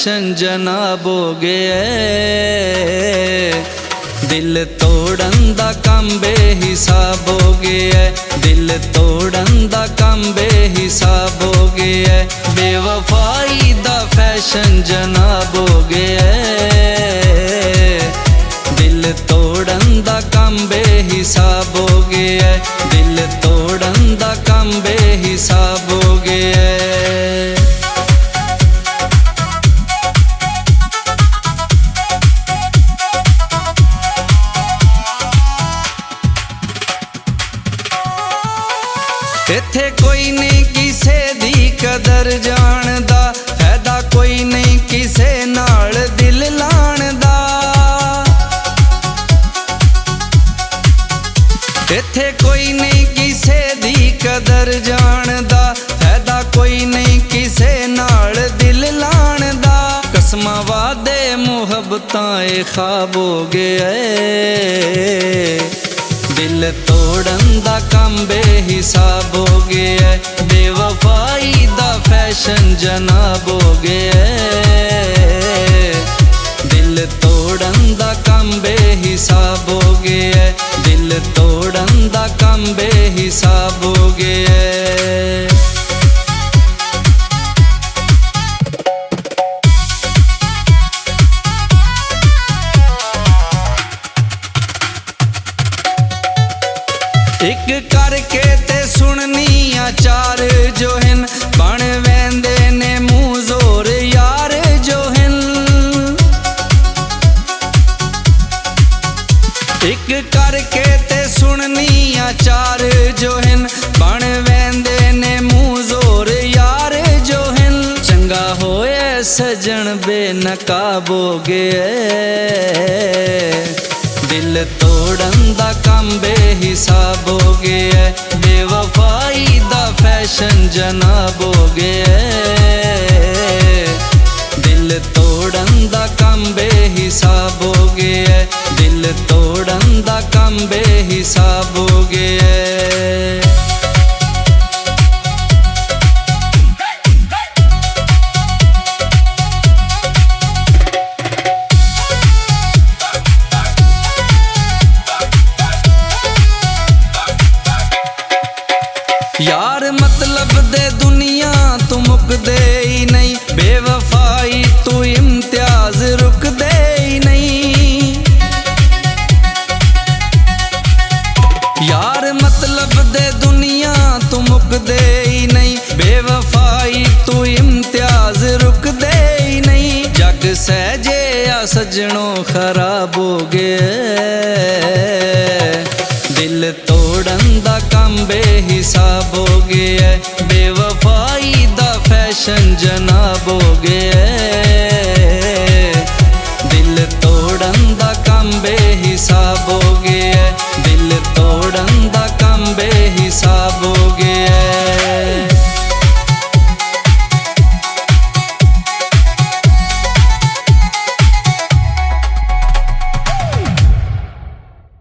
Fashion जनाब हो गया। दिल तोड़न दा काम बेहिसाब हो गया। दिल तोड़न दा काम बेहिसाब हो गया। बेवफाई दा फैशन जनाब हो गया। दिल तोड़न दा काम बेहिसाब हो गया। दिल तोड़न दा काम बेहिसाब हो गया। इत्थे कोई नहीं किसे दी कदर जानदा, फायदा कोई नहीं किसे नाल दिल लाण दा। इत्थे कोई नहीं किसे दी कदर जानदा, फायदा कोई नहीं किसे नाल दिल लाण दा। कसमां वादे मुहब्बतां ए ख्वाब हो गया। दिल तोड़न दा काम बेहिसाब हो गया। बेवफाई दा फैशन जनाब हो गया। दिल तोड़न दा काम बेहिसाब हो गया। दिल तोड़न दा काम बेहिसाब हो गया। एक करके ते सुननिया चार जो हिन, बन वेंदे ने मुँह जोर यार जो हिन। एक करके ते सुननिया चार जो हिन, बन वेंदे ने मुँह जोर यार जो हिन। चंगा होए सजन बेनकाब हो गया। दिल तोड़न दा काम बेहिसाब हो गया। बेवफाई दा फैशन जनाब हो गया। दिल तोड़न दा काम बेहिसाब हो गया। दिल तोड़न दा काम बेहिसाब हो गया। यार मतलब दे दुनिया तू मुक दे ही नहीं, बेवफाई तू इम्तियाज रुक दे ही नहीं। यार मतलब दे दुनिया तू मुक दे ही नहीं, बेवफाई तू इम्तियाज रुक दे ही नहीं। जग सहजे आ सजनों खराब हो गया। दिल तोड़न दा काम बेहिसाब हो गया। बेवफाई दा फैशन जनाब हो गया।